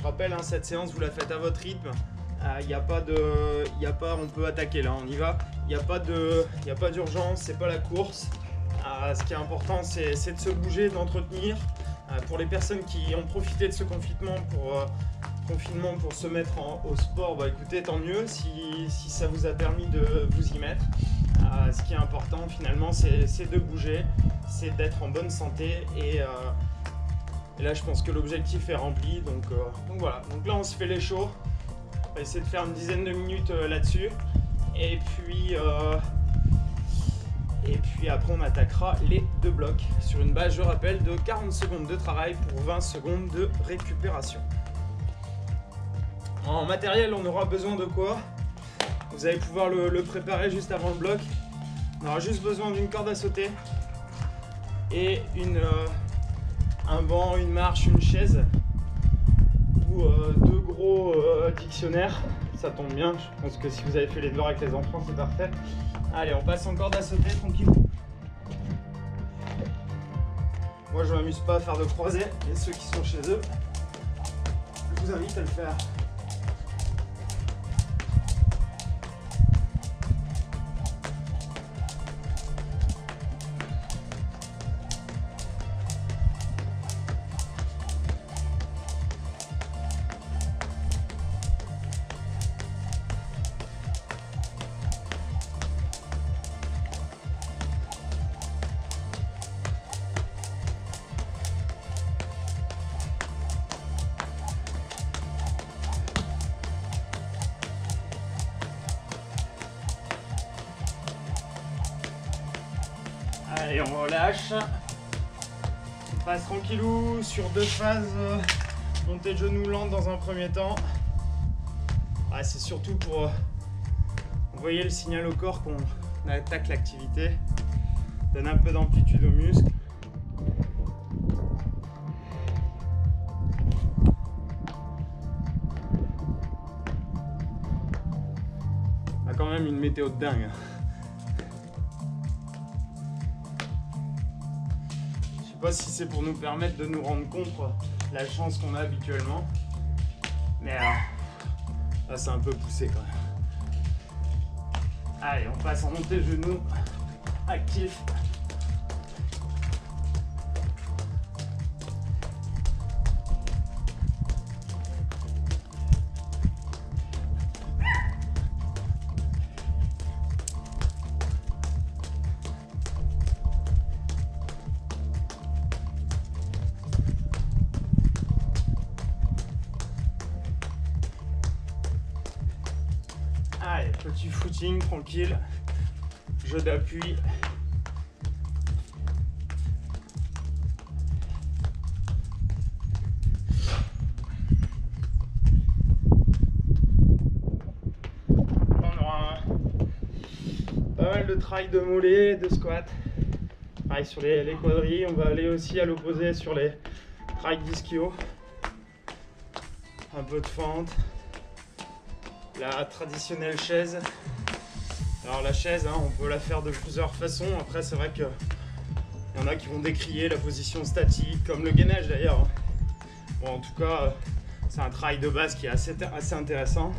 rappelle, hein, cette séance, vous la faites à votre rythme. On peut attaquer là, on y va. Il n'y a pas d'urgence, c'est pas la course. Ce qui est important, c'est de se bouger, d'entretenir. Pour les personnes qui ont profité de ce confinement pour se mettre au sport, bah écoutez, tant mieux si ça vous a permis de vous y mettre. Ce qui est important finalement, c'est de bouger, c'est d'être en bonne santé et là je pense que l'objectif est rempli. Donc voilà, donc là on se fait les shows. On va essayer de faire une dizaine de minutes là-dessus et puis après on attaquera les 2 blocs sur une base, je rappelle, de 40 secondes de travail pour 20 secondes de récupération. En matériel, on aura besoin de quoi? Vous allez pouvoir le préparer juste avant le bloc. On aura juste besoin d'une corde à sauter et un banc, une marche, une chaise ou 2 gros dictionnaires. Ça tombe bien, je pense que si vous avez fait les devoirs avec les enfants, c'est parfait. Allez, on passe en corde à sauter, tranquille. Moi, je m'amuse pas à faire de croisés, et ceux qui sont chez eux, je vous invite à le faire. Allez, on relâche. On passe tranquillou sur 2 phases. Montée de genoux lente dans un premier temps. C'est surtout pour envoyer le signal au corps qu'on attaque l'activité. Donne un peu d'amplitude aux muscles. On a quand même une météo de dingue. Je sais pas si c'est pour nous permettre de nous rendre compte de la chance qu'on a habituellement, mais là c'est un peu poussé quand même. Allez, on passe en montée genoux, actif. Allez, petit footing tranquille, jeu d'appui. On aura pas mal de travail de mollets, de squat. Pareil sur les quadrilles, on va aller aussi à l'opposé sur les travails d'ischio. Un peu de fente. La traditionnelle chaise. Alors la chaise, hein, on peut la faire de plusieurs façons. Après, c'est vrai qu'il y en a qui vont décrier la position statique, comme le gainage d'ailleurs. Bon, en tout cas, c'est un travail de base qui est assez intéressant.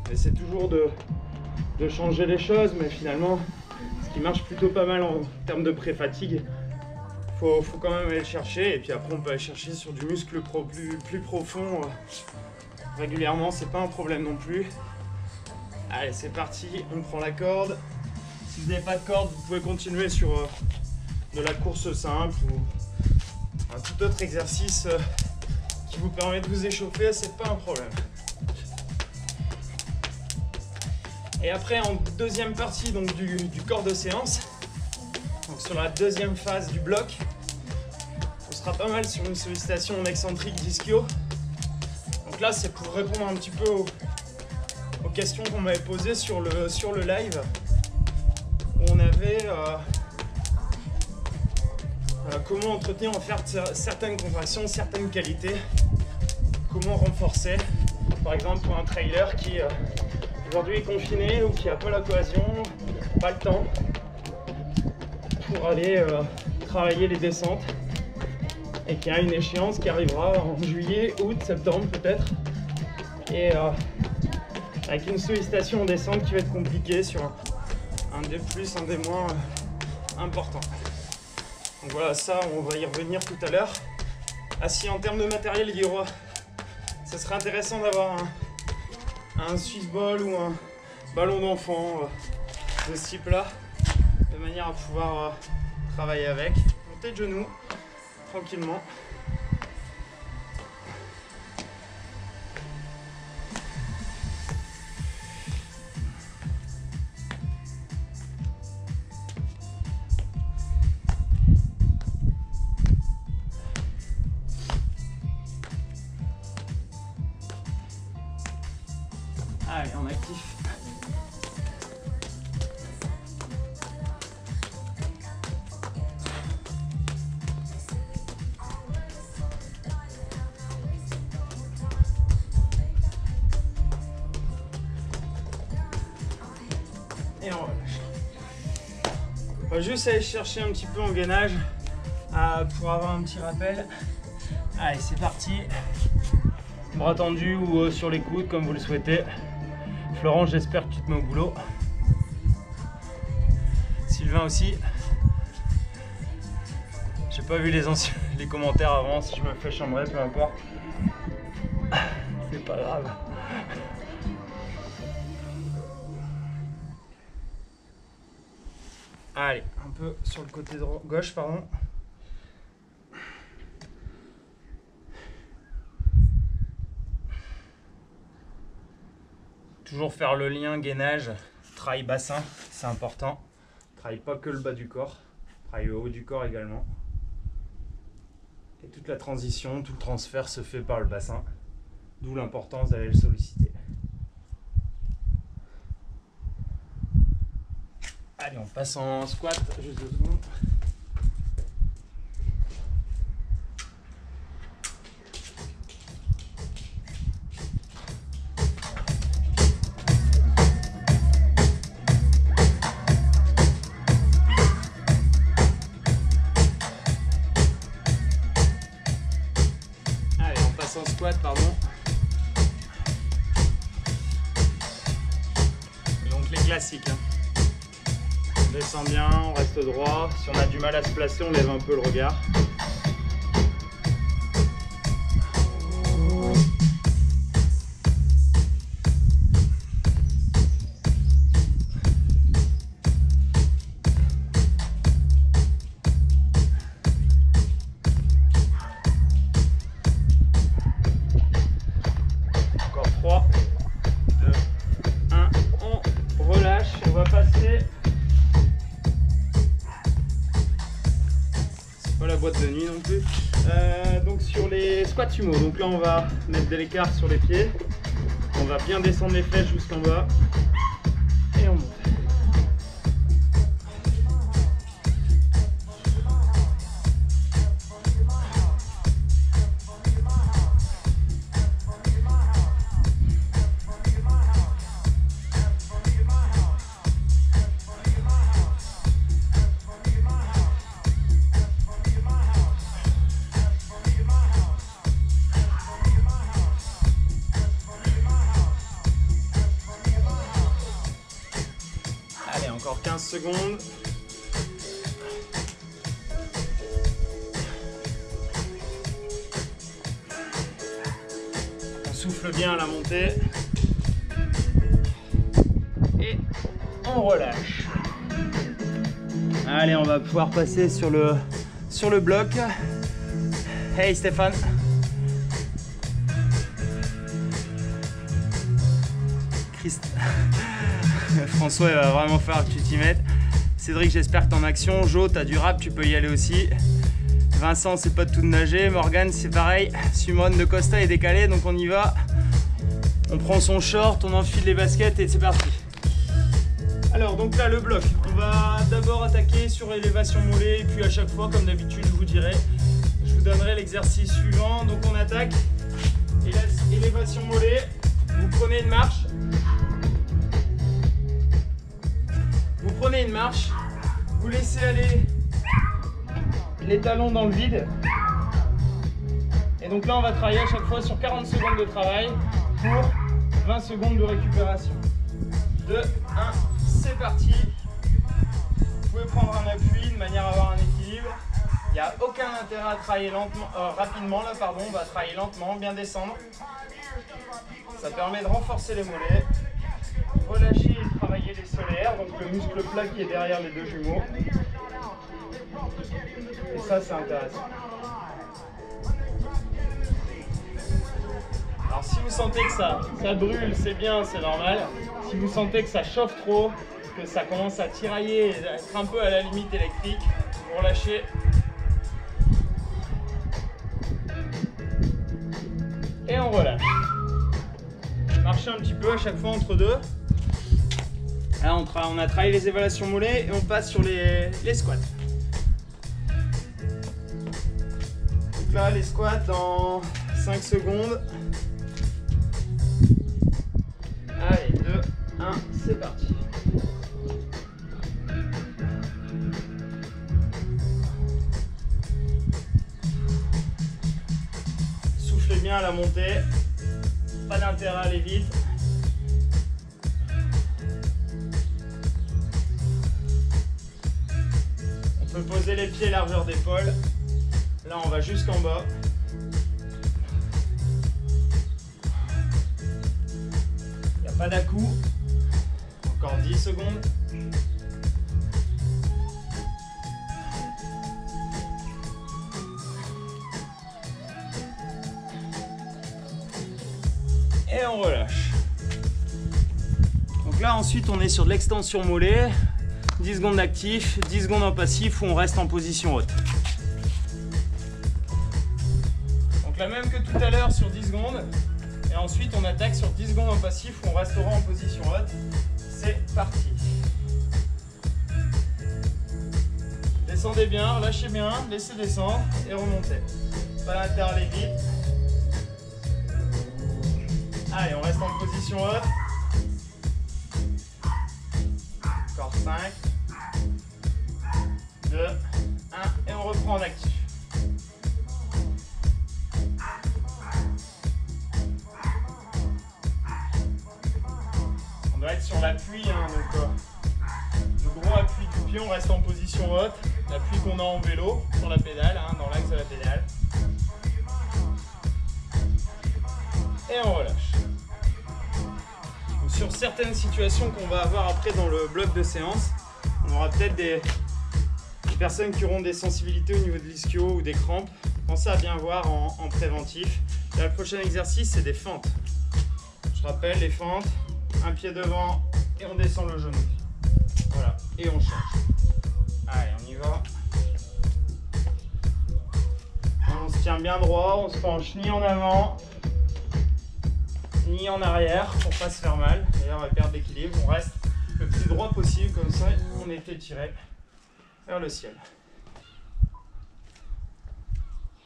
On essaie toujours de changer les choses, mais finalement, ce qui marche plutôt pas mal en termes de pré-fatigue, faut quand même aller le chercher. Et puis après, on peut aller chercher sur du muscle plus profond régulièrement, c'est pas un problème non plus. Allez, c'est parti, on prend la corde. Si vous n'avez pas de corde, vous pouvez continuer sur de la course simple ou un tout autre exercice qui vous permet de vous échauffer, c'est pas un problème. Et après, en deuxième partie donc, du corps de séance, donc sur la deuxième phase du bloc, on sera pas mal sur une sollicitation en excentrique d'ischio. Donc là, c'est pour répondre un petit peu aux questions qu'on m'avait posées sur le live, où on avait comment entretenir en faire certaines contractions, certaines qualités, comment renforcer, par exemple pour un trailer qui aujourd'hui est confiné ou qui n'a pas l'occasion, pas le temps pour aller travailler les descentes. et qui a une échéance qui arrivera en juillet, août, septembre peut-être. Et avec une sollicitation en descente qui va être compliquée sur un des plus, un des moins important. Donc voilà, ça on va y revenir tout à l'heure. Ah si, en termes de matériel, Guillermo, ça serait intéressant d'avoir un Swiss ball ou un ballon d'enfant de ce type là, de manière à pouvoir travailler avec. Montez de genoux tranquillement. Allez, on actif. Et on relâche. On va juste aller chercher un petit peu en gainage pour avoir un petit rappel. Allez, c'est parti. Bras tendus ou sur les coudes comme vous le souhaitez. Florent, j'espère que tu te mets au boulot. Sylvain aussi. J'ai pas vu les commentaires avant, si je me fais chambrer, peu importe. C'est pas grave. Allez, un peu sur le côté gauche, pardon. Toujours faire le lien gainage, travail bassin, c'est important. Travaille pas que le bas du corps, travaille le haut du corps également. Et toute la transition, tout le transfert se fait par le bassin, d'où l'importance d'aller le solliciter. Allez, on passe en squat, juste 2 secondes. En squat, pardon. Donc les classiques. Hein. On descend bien, on reste droit. Si on a du mal à se placer, on lève un peu le regard. Boîte de nuit non plus. Donc sur les squats sumo, donc là on va mettre de l'écart sur les pieds, on va bien descendre les fesses jusqu'en bas et on monte. Encore 15 secondes. On souffle bien à la montée. Et on relâche. Allez, on va pouvoir passer sur le bloc. Hey Stéphane. François, il va vraiment falloir que tu t'y mettes. Cédric, j'espère que t'es en action. Jo, t'as du rap, tu peux y aller aussi. Vincent, c'est pas de tout de nager. Morgane, c'est pareil. Simone de Costa est décalé, donc on y va. On prend son short, on enfile les baskets et c'est parti. Alors, donc là, le bloc. On va d'abord attaquer sur élévation mollet et puis à chaque fois, comme d'habitude, je vous donnerai l'exercice suivant. Donc on attaque. Élévation mollet. Vous prenez une marche. Prenez une marche, vous laissez aller les talons dans le vide donc là, on va travailler à chaque fois sur 40 secondes de travail pour 20 secondes de récupération. 2, 1, c'est parti. Vous pouvez prendre un appui de manière à avoir un équilibre. Il n'y a aucun intérêt à travailler lentement, rapidement. Là, pardon, on va travailler lentement, bien descendre. Ça permet de renforcer les mollets. Relâcher et travailler les solaires, donc le muscle plat qui est derrière les deux jumeaux. Et ça, c'est intéressant. Alors si vous sentez que ça brûle, c'est bien, c'est normal. Si vous sentez que ça chauffe trop, que ça commence à tirailler et à être un peu à la limite électrique, vous relâchez. Et on relâche. Marchez un petit peu à chaque fois entre deux. Là, on a travaillé les évaluations mollets et on passe sur les squats. Donc là, les squats dans 5 secondes. Allez, 2, 1, c'est parti. Soufflez bien à la montée. Pas d'intérêt à aller vite. On peut poser les pieds largeur d'épaule. Là, on va jusqu'en bas. Il n'y a pas d'à-coup. Encore 10 secondes. Et on relâche. Donc là, ensuite, on est sur de l'extension mollet. 10 secondes d'actif, 10 secondes en passif où on reste en position haute. Donc la même que tout à l'heure sur 10 secondes. Et ensuite, on attaque sur 10 secondes en passif où on restera en position haute. C'est parti. Descendez bien, lâchez bien, laissez descendre et remontez. Pas d'intérêt à aller vite. Allez, on reste en position haute. Encore 5, 2, 1 et on reprend en actif. On doit être sur l'appui, hein, donc le gros appui du pied, on reste en position haute. L'appui qu'on a en vélo sur la pédale, hein, dans l'axe de la pédale. Et on relâche. Donc, sur certaines situations qu'on va avoir après dans le bloc de séance, on aura peut-être des personnes qui auront des sensibilités au niveau de l'ischio ou des crampes. Pensez à bien voir en préventif. Là, le prochain exercice, c'est des fentes. Je rappelle les fentes, un pied devant et on descend le genou. Voilà, et on change. Allez, on y va. On se tient bien droit, on se penche ni en avant, ni en arrière pour pas se faire mal. D'ailleurs, on va perdre l'équilibre. On reste le plus droit possible, comme ça, on est étiré vers le ciel.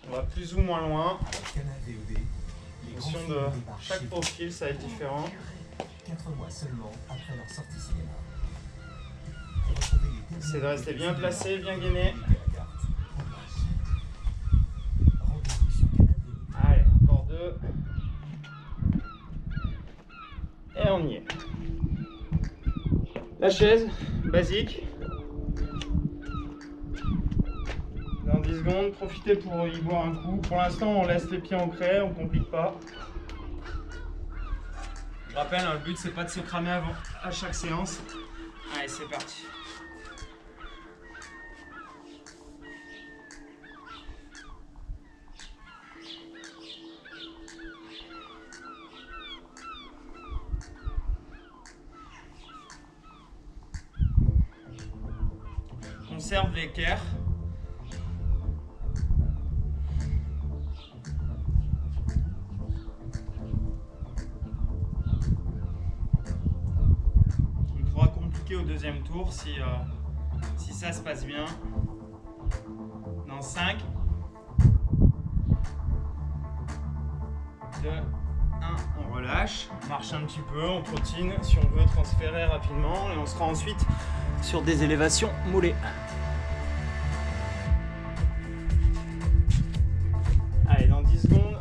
On va plus ou moins loin. En fonction de chaque profil, ça va être différent. 4 mois seulement après leur sortie cinéma. Essayez de rester bien placé, bien gainé. Allez, encore 2. Et on y est. La chaise, basique. Dans 10 secondes, profitez pour y boire un coup. Pour l'instant, on laisse les pieds ancrés, on ne complique pas. Je rappelle, hein, le but, c'est pas de se cramer avant, à chaque séance. Allez, c'est parti. Conserve l'équerre. Il faudra compliquer au deuxième tour si ça se passe bien. Dans 5, 2, 1, on relâche, on marche un petit peu, on trottine si on veut transférer rapidement et on sera ensuite sur des élévations mollets. Allez, dans 10 secondes,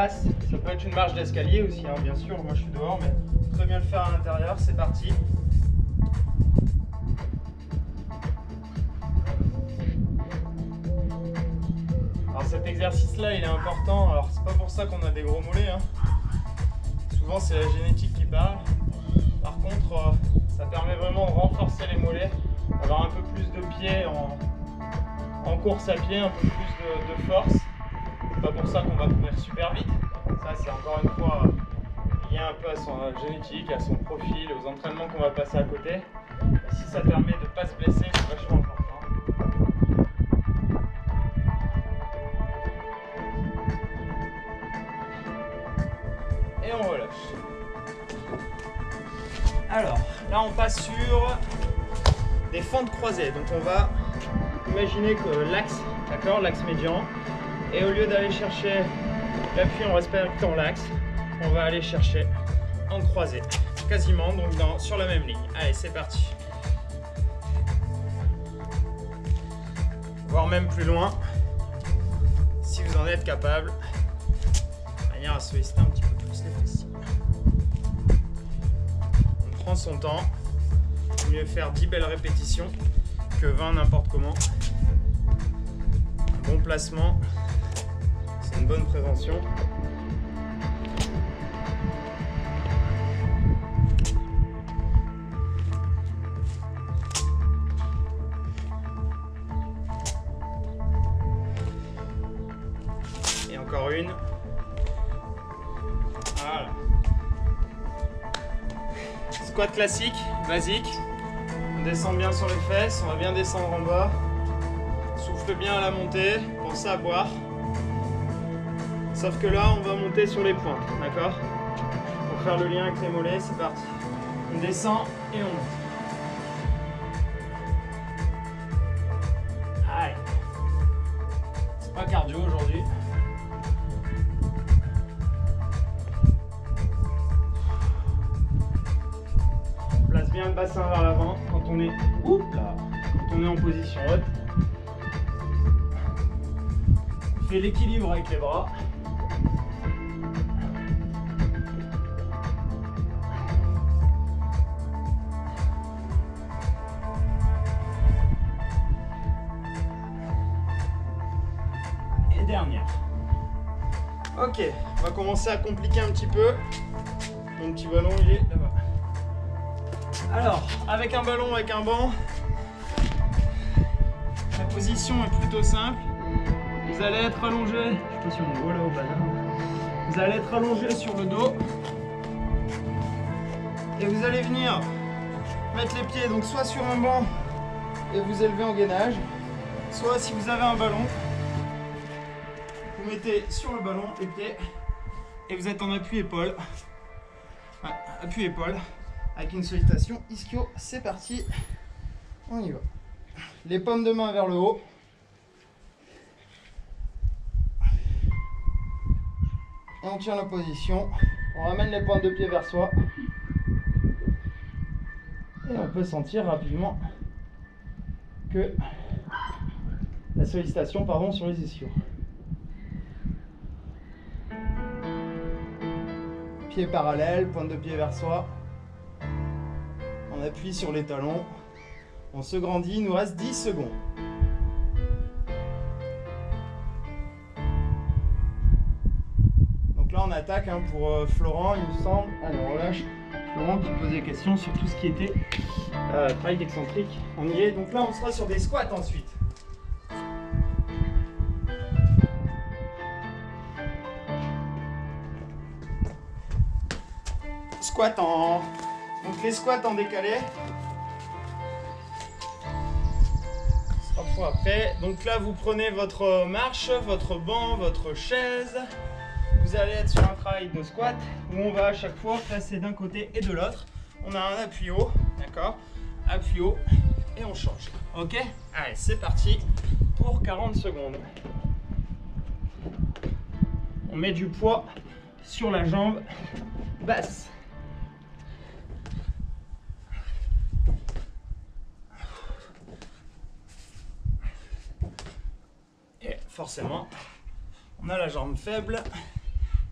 terrasse, ça peut être une marche d'escalier aussi, hein, bien sûr. Moi je suis dehors, mais très bien le faire à l'intérieur. C'est parti. Alors cet exercice-là, il est important. Alors c'est pas pour ça qu'on a des gros mollets, hein. Souvent c'est la génétique qui parle. Par contre, ça permet vraiment de renforcer les mollets, d'avoir un peu plus de pied en course à pied, un peu plus de force. C'est pas pour ça qu'on va courir super vite. Ça c'est encore une fois lié un peu à son génétique, à son profil, aux entraînements qu'on va passer à côté. Et si ça permet de ne pas se blesser, c'est vachement important. Et on relâche. Alors, là on passe sur des fentes croisées. Donc on va imaginer que l'axe, d'accord, l'axe médian, et au lieu d'aller chercher l'appui en respectant l'axe, on va aller chercher en croisée, quasiment donc sur la même ligne. Allez, c'est parti. Voire même plus loin, si vous en êtes capable, de manière à solliciter un petit peu plus les fessiers. On prend son temps, il vaut mieux faire 10 belles répétitions que 20 n'importe comment. Un bon placement, c'est une bonne prévention. Et encore une. Voilà. Squat classique, basique. On descend bien sur les fesses, on va bien descendre en bas. Souffle bien à la montée, pensez à boire. Sauf que là, on va monter sur les pointes, d'accord? Pour faire le lien avec les mollets, c'est parti. On descend et on monte. Allez. C'est pas cardio aujourd'hui. On place bien le bassin vers l'avant quand on est, quand on est en position haute. On fait l'équilibre avec les bras. Dernière. Ok, on va commencer à compliquer un petit peu. Mon petit ballon, il est là-bas. Alors, avec un ballon, avec un banc, la position est plutôt simple. Vous allez être allongé, je sais pas si on voit là au bas. Vous allez être allongé sur le dos. Et vous allez venir mettre les pieds donc soit sur un banc et vous élever en gainage, soit si vous avez un ballon, vous mettez sur le ballon les pieds et vous êtes en appui épaule. Ouais, appui épaule avec une sollicitation ischio. C'est parti, on y va. Les paumes de main vers le haut. Et on tient la position. On ramène les pointes de pied vers soi. Et on peut sentir rapidement que la sollicitation sur les ischios. Pieds parallèles, pointe de pied vers soi. On appuie sur les talons. On se grandit, il nous reste 10 secondes. Donc là on attaque pour Florent, il me semble. Allez, on relâche. Florent qui posait des questions sur tout ce qui était travail d'excentrique. On y est. Donc là on sera sur des squats ensuite. Donc les squats en décalé. Ce sera pour après. Donc là vous prenez votre marche, votre banc, votre chaise. Vous allez être sur un travail de squat où on va à chaque fois passer d'un côté et de l'autre. On a un appui haut, d'accord? Appui haut et on change. Ok? Allez, c'est parti pour 40 secondes. On met du poids sur la jambe basse. Et forcément, on a la jambe faible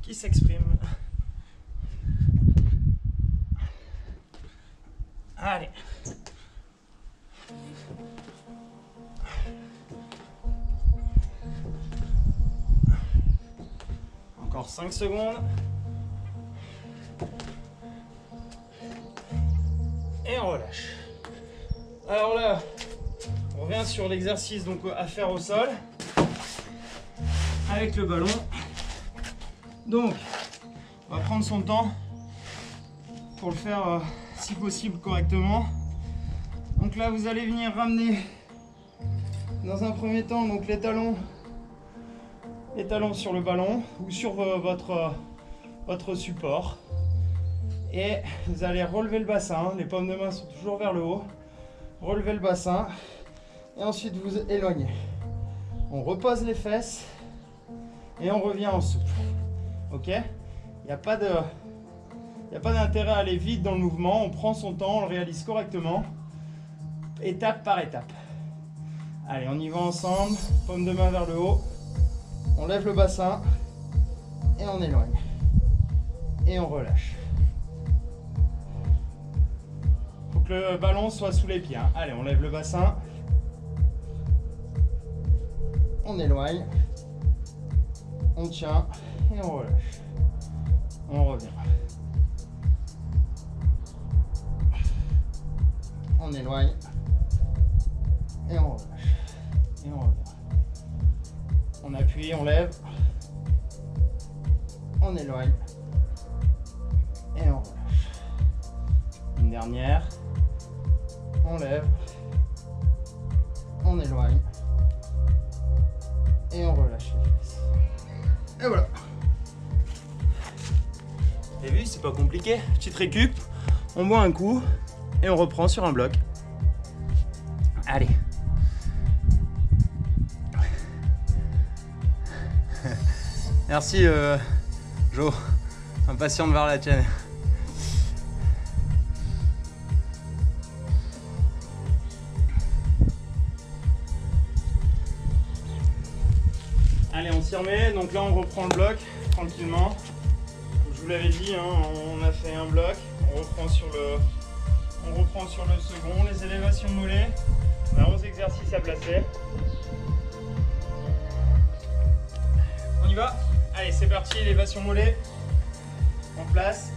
qui s'exprime. Allez. Encore 5 secondes. Et on relâche. Alors là, on revient sur l'exercice donc à faire au sol avec le ballon. Donc, on va prendre son temps pour le faire si possible correctement. Donc là, vous allez venir ramener dans un premier temps donc les talons sur le ballon ou sur votre support. Et vous allez relever le bassin, les paumes de main sont toujours vers le haut. Relevez le bassin et ensuite vous éloignez. On repose les fesses et on revient en souple. Ok? Il n'y a pas d'intérêt à aller vite dans le mouvement. On prend son temps, on le réalise correctement, étape par étape. Allez, on y va ensemble. Paume de main vers le haut. On lève le bassin et on éloigne. Et on relâche. Faut que le ballon soit sous les pieds. Hein. Allez, on lève le bassin. On éloigne. On tient et on relâche. On revient. On éloigne. Et on relâche. Et on revient. On appuie, on lève. On éloigne. Et on relâche. Une dernière. On lève. On éloigne. Et on relâche les fesses. Et voilà. Vous avez vu, c'est pas compliqué. Petite récup. On boit un coup. Et on reprend sur un bloc. Allez. Merci Jo, impatient de voir la tienne. Allez, on s'y remet. Donc là, on reprend le bloc tranquillement. Comme je vous l'avais dit, hein, on a fait un bloc. On reprend sur le second. Les élévations mollets. On a 11 exercices à placer. On y va. Allez, c'est parti, élévation mollet. En place.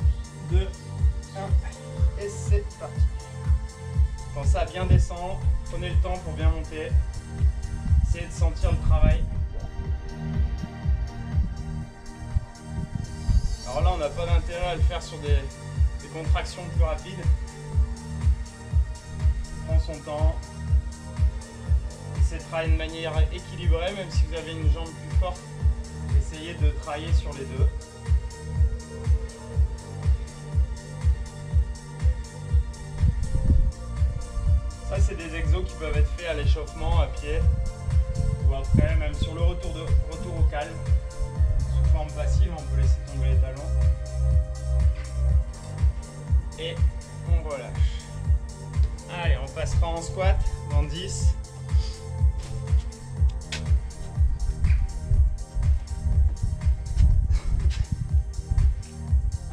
2, 1. Et c'est parti. Pensez à bien descendre. Prenez le temps pour bien monter. Essayez de sentir le travail. Alors là, on n'a pas d'intérêt à le faire sur des contractions plus rapides. Prends son temps. Essayez de travailler de manière équilibrée, même si vous avez une jambe plus forte. Essayez de travailler sur les deux. Ça, c'est des exos qui peuvent être faits à l'échauffement, à pied, ou après, même sur le retour au calme. Sous forme passive, on peut laisser tomber les talons. Et on relâche. Allez, on passera en squat dans 10.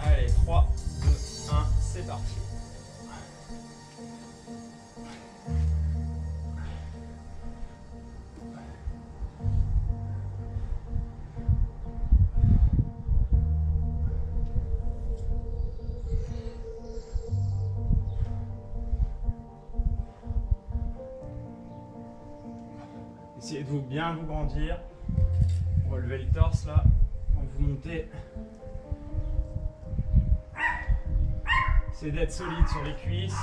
Allez, 3, 2, 1, c'est parti. Essayez de bien vous grandir. Relevez le torse là. Vous montez. Essayez d'être solide sur les cuisses.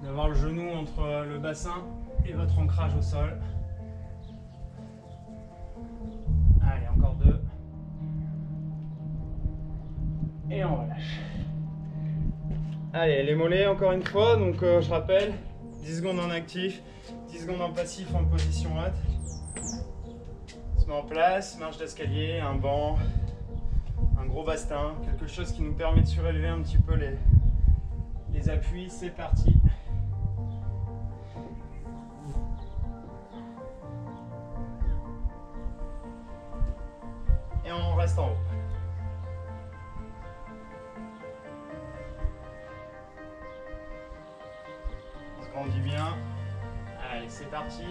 D'avoir le genou entre le bassin et votre ancrage au sol. Allez, encore 2. Et on relâche. Allez, les mollets encore une fois. Donc je rappelle, 10 secondes en actif, 10 secondes en passif en position haute. On se met en place, marche d'escalier, un banc, un gros bastin, quelque chose qui nous permet de surélever un petit peu les appuis. C'est parti. Et on reste en haut. grandit bien. Allez, c'est parti.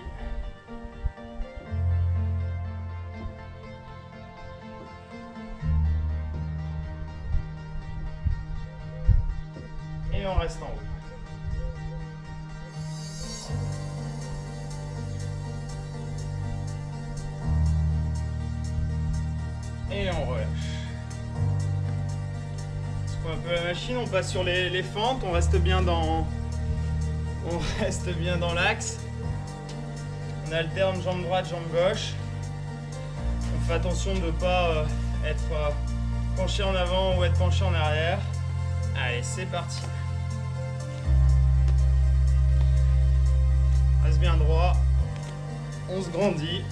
Et on reste en haut. Et on relâche. On secoue un peu la machine, on passe sur les fentes, on reste bien dans l'axe. On alterne jambe droite, jambe gauche. On fait attention de ne pas être penché en avant ou être penché en arrière. Allez, c'est parti. On reste bien droit. On se grandit.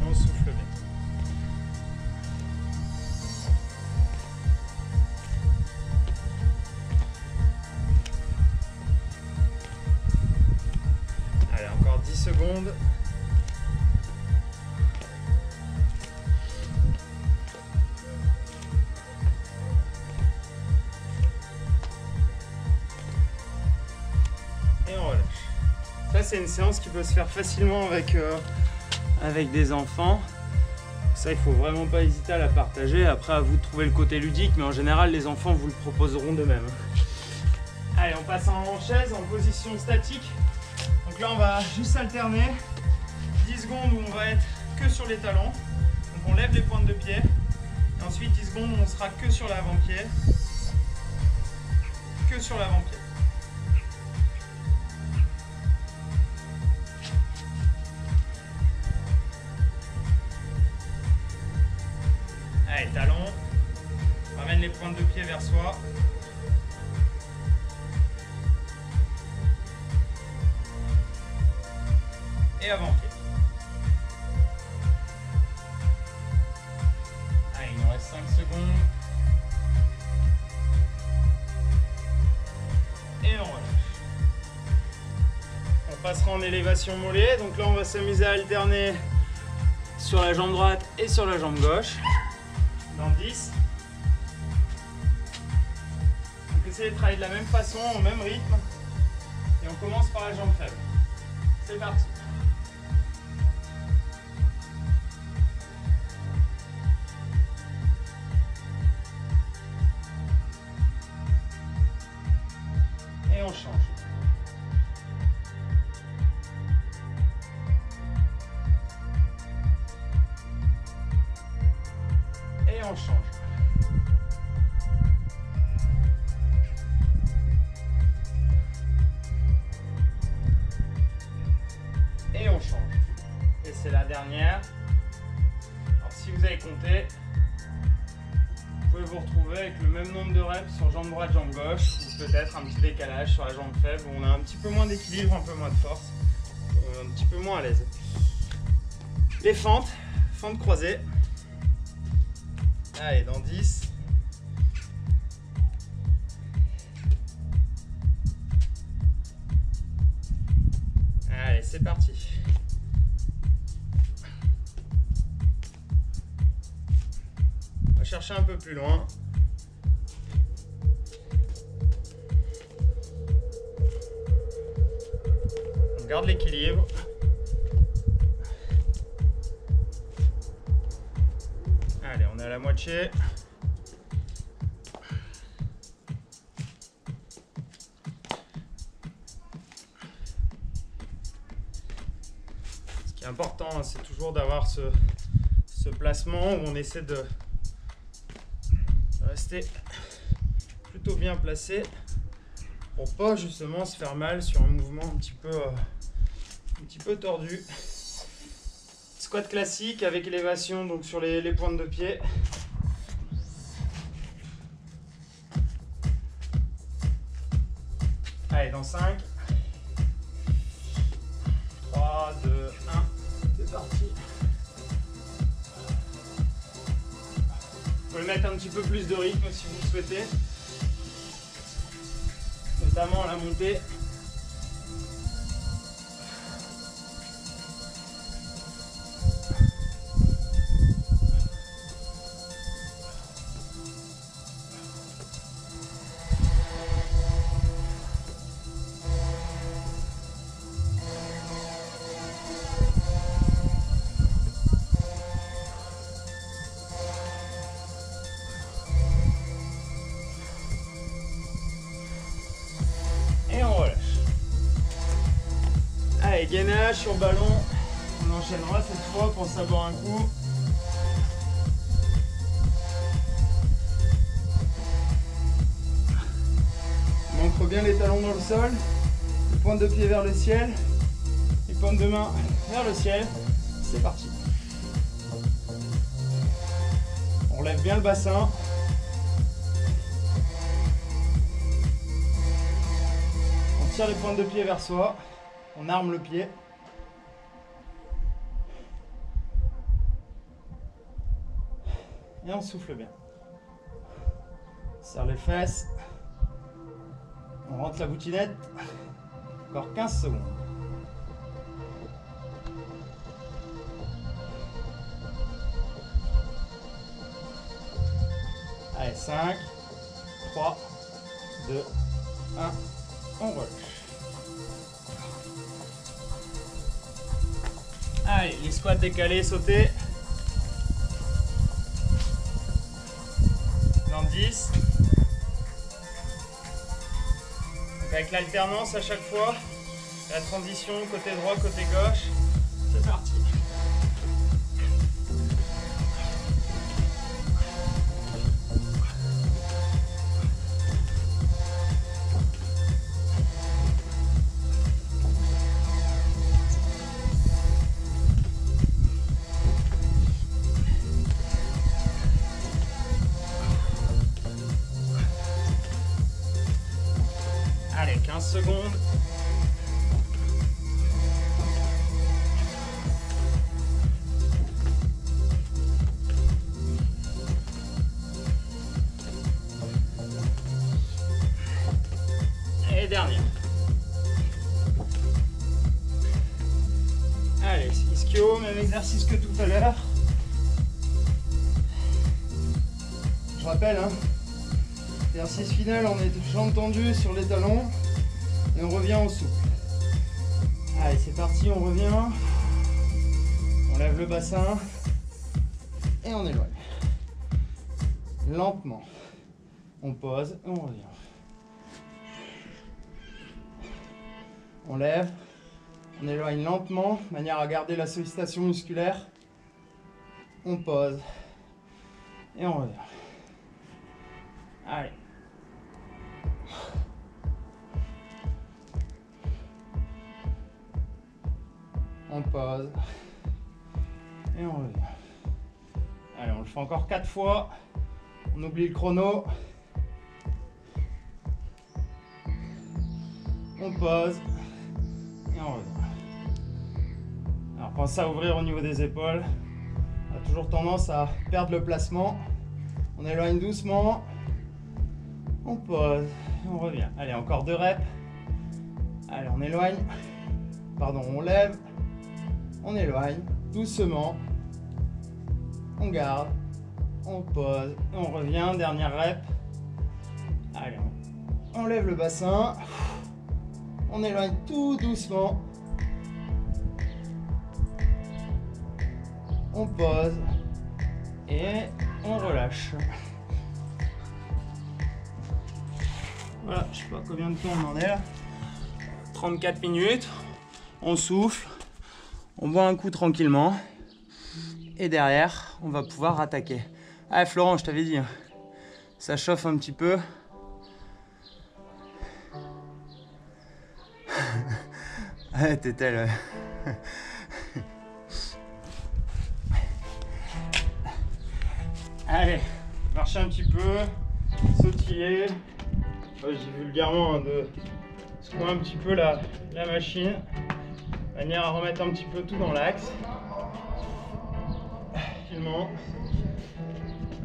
On souffle bien. Allez, encore 10 secondes. Et on relâche. Ça, c'est une séance qui peut se faire facilement avec des enfants. Ça, il faut vraiment pas hésiter à la partager. Après, à vous de trouver le côté ludique, mais en général, les enfants vous le proposeront d'eux-mêmes. Allez, on passe en chaise, en position statique. Donc là, on va juste alterner 10 secondes où on va être que sur les talons. Donc on lève les pointes de pied. Et ensuite 10 secondes où on sera que sur l'avant-pied. Que sur l'avant-pied. Allez, talons. On ramène les pointes de pied vers soi. Et avant-pied. Allez, il nous reste 5 secondes. Et on relâche. On passera en élévation mollet. Donc là, on va s'amuser à alterner sur la jambe droite et sur la jambe gauche. Dans 10. Donc essayez de travailler de la même façon, au même rythme. Et on commence par la jambe faible. C'est parti. Et on change. Et on change. Et on change. Et c'est la dernière. Alors si vous avez compté, vous pouvez vous retrouver avec le même nombre de reps sur jambe droite, jambe gauche, ou peut-être un petit décalage sur la jambe faible où on a un petit peu moins d'équilibre, un peu moins de force, un petit peu moins à l'aise. Les fentes croisées. Allez, dans 10. Allez, c'est parti. On va chercher un peu plus loin. On garde l'équilibre. Allez, on est à la moitié. Ce qui est important, c'est toujours d'avoir ce placement où on essaie de rester plutôt bien placé pour pas justement se faire mal sur un mouvement un petit peu tordu. Squat classique avec élévation donc sur les pointes de pied. Allez, dans 5, 3, 2, 1, c'est parti. Vous pouvez mettre un petit peu plus de rythme si vous le souhaitez, notamment à la montée. Allez, gainage sur ballon. On enchaînera cette fois pour savoir un coup. On ancre bien les talons dans le sol. Les pointes de pied vers le ciel. Les pointes de main vers le ciel. C'est parti. On relève bien le bassin. On tire les pointes de pied vers soi. On arme le pied. Et on souffle bien. On serre les fesses. On rentre la boutinette. Encore 15 secondes. Allez, 5, 3, 2, 1. On relâche. Allez, les squats décalés, sautés. Dans 10. Donc avec l'alternance à chaque fois, la transition côté droit, côté gauche. C'est parti. Allez, 15 secondes. Et dernière. Allez, ischio, même exercice que tout à l'heure. Je rappelle, hein. Exercice final, on est jambes tendues sur les talons et on revient au souple. Allez, c'est parti, on revient. On lève le bassin et on éloigne. Lentement. On pose et on revient. On lève, on éloigne lentement, de manière à garder la sollicitation musculaire. On pose et on revient. Allez. On pose et on revient. Allez, on le fait encore 4 fois. On oublie le chrono. On pose et on revient. Alors pensez à ouvrir au niveau des épaules. On a toujours tendance à perdre le placement. On éloigne doucement. On pose et on revient. Allez, encore 2 reps. Allez, on éloigne. Pardon, on lève. On éloigne doucement. On garde. On pose et on revient. Dernière rep. Allez, on lève le bassin. On éloigne tout doucement. On pose et on relâche. Voilà, je sais pas combien de temps on en est là. 34 minutes. On souffle. On boit un coup tranquillement. Et derrière, on va pouvoir attaquer. Ah Florent, je t'avais dit, ça chauffe un petit peu. Ah, t'étais là. Allez, marcher un petit peu, sautiller. Je dis vulgairement de secouer un petit peu la machine, de manière à remettre un petit peu tout dans l'axe. Tranquillement.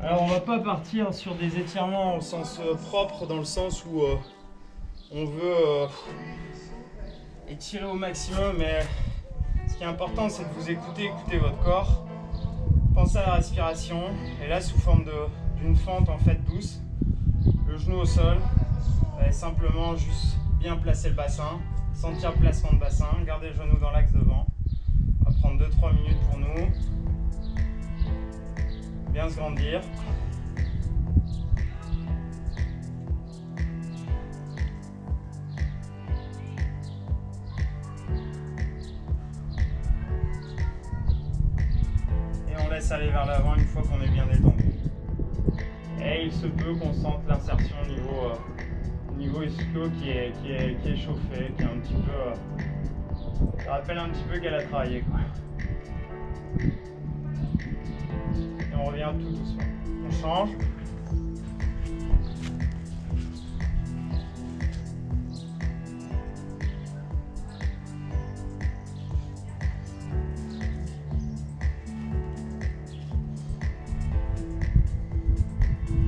Alors on va pas partir sur des étirements au sens propre, dans le sens où on veut étirer au maximum, mais ce qui est important c'est de vous écouter votre corps. Pensez à la respiration, et là sous forme d'une fente en fait douce, le genou au sol, et simplement juste bien placer le bassin, sentir le placement de bassin, garder le genou dans l'axe devant. On va prendre 2-3 minutes pour nous, bien se grandir. laisse aller vers l'avant une fois qu'on est bien détendu. Et il se peut qu'on sente l'insertion au niveau ischio qui est chauffé, qui est un petit peu... ça rappelle un petit peu qu'elle a travaillé, quoi. Et on revient tout doucement. On change.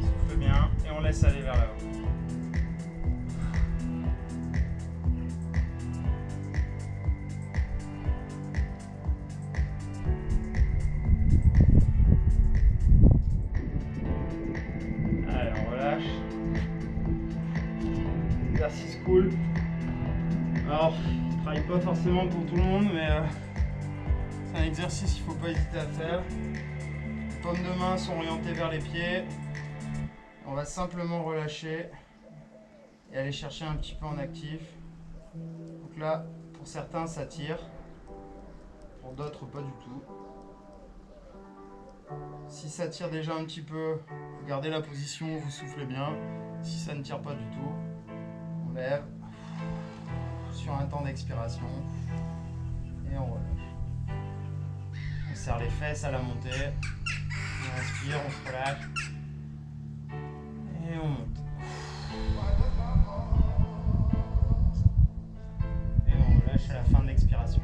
Souffle bien et on laisse aller vers l'avant. Exercice cool. Alors, il ne travaille pas forcément pour tout le monde, mais c'est un exercice qu'il ne faut pas hésiter à faire. Les paumes de main sont orientées vers les pieds. On va simplement relâcher et aller chercher un petit peu en actif. Donc là, pour certains, ça tire. Pour d'autres, pas du tout. Si ça tire déjà un petit peu, vous gardez la position, vous soufflez bien. Si ça ne tire pas du tout, on lève sur un temps d'expiration et on relâche. On serre les fesses à la montée, on inspire, on se relâche et on monte. Et on relâche à la fin de l'expiration.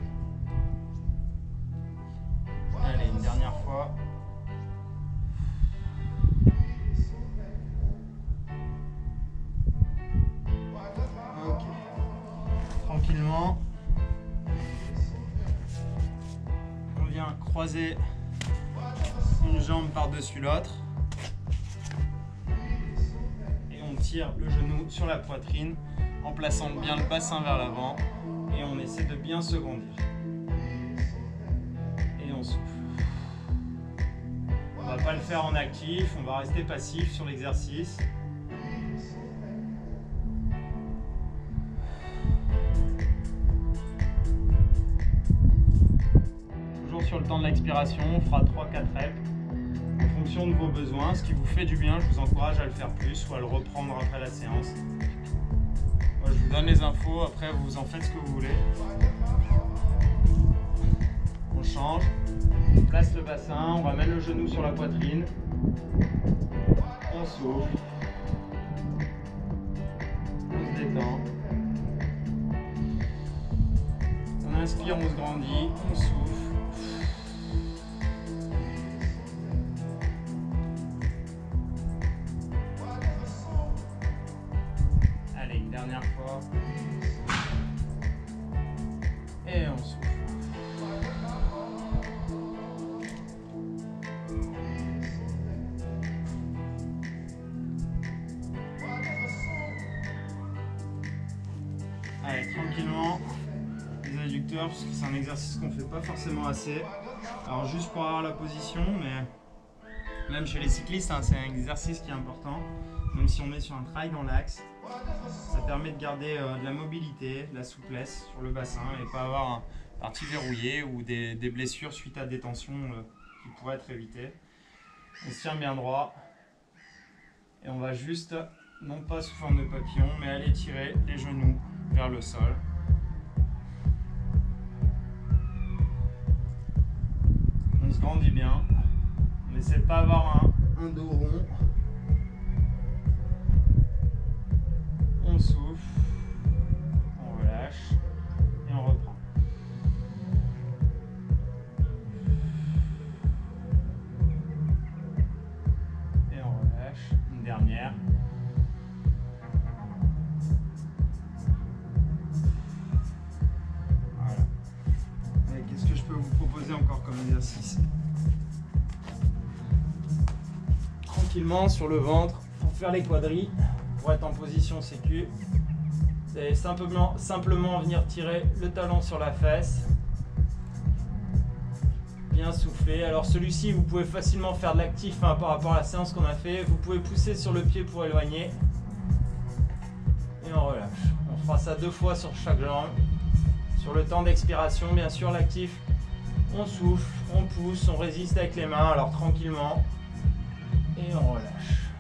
Allez, une dernière fois. Ok. Tranquillement. On vient croiser une jambe par-dessus l'autre. Et on tire le genou sur la poitrine en plaçant bien le bassin vers l'avant. Et on essaie de bien se grandir. Et on souffle. On ne va pas le faire en actif, on va rester passif sur l'exercice. Toujours sur le temps de l'expiration, on fera 3-4 reps en fonction de vos besoins. Ce qui vous fait du bien, je vous encourage à le faire plus ou à le reprendre après la séance. Moi, je vous donne les infos, après vous en faites ce que vous voulez. On change. On place le bassin, on ramène le genou sur la poitrine, on souffle, on se détend, on inspire, on se grandit, on souffle, allez, une dernière fois, et on souffle. Allez, tranquillement, les adducteurs, parce que c'est un exercice qu'on ne fait pas forcément assez. Alors juste pour avoir la position, mais même chez les cyclistes, hein, c'est un exercice qui est important. Même si on est sur un travail dans l'axe, ça permet de garder de la mobilité, de la souplesse sur le bassin et pas avoir un partie verrouillée ou des blessures suite à des tensions qui pourraient être évitées. On se tient bien droit et on va juste, non pas sous forme de papillon, mais aller tirer les genoux vers le sol. On se grandit bien. On essaie de pas avoir un dos rond. On souffle, on relâche et on reprend. Et on relâche. Une dernière. Qu'est-ce que je peux vous proposer encore comme exercice? Tranquillement sur le ventre pour faire les quadris, pour être en position sécu. Vous allez simplement venir tirer le talon sur la fesse. Bien souffler. Alors celui-ci, vous pouvez facilement faire de l'actif par rapport à la séance qu'on a fait. Vous pouvez pousser sur le pied pour éloigner. Et on relâche. On fera ça 2 fois sur chaque jambe. Sur le temps d'expiration, bien sûr, l'actif On souffle, on pousse, on résiste avec les mains, alors tranquillement. Et on relâche.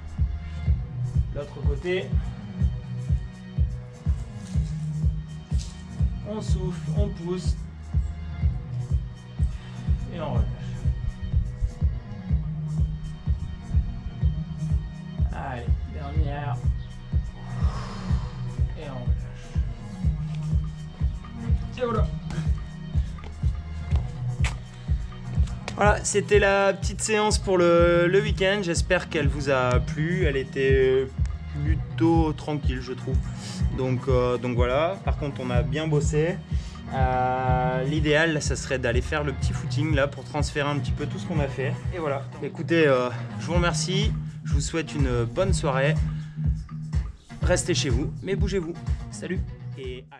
L'autre côté. On souffle, on pousse. Et on relâche. Allez, dernière. Et on relâche. Et voilà. Voilà, c'était la petite séance pour le week-end. J'espère qu'elle vous a plu. Elle était plutôt tranquille, je trouve. Donc voilà. Par contre, on a bien bossé. L'idéal, là, ça serait d'aller faire le petit footing là pour transférer un petit peu tout ce qu'on a fait. Et voilà. Écoutez, je vous remercie. Je vous souhaite une bonne soirée. Restez chez vous, mais bougez-vous. Salut. Et à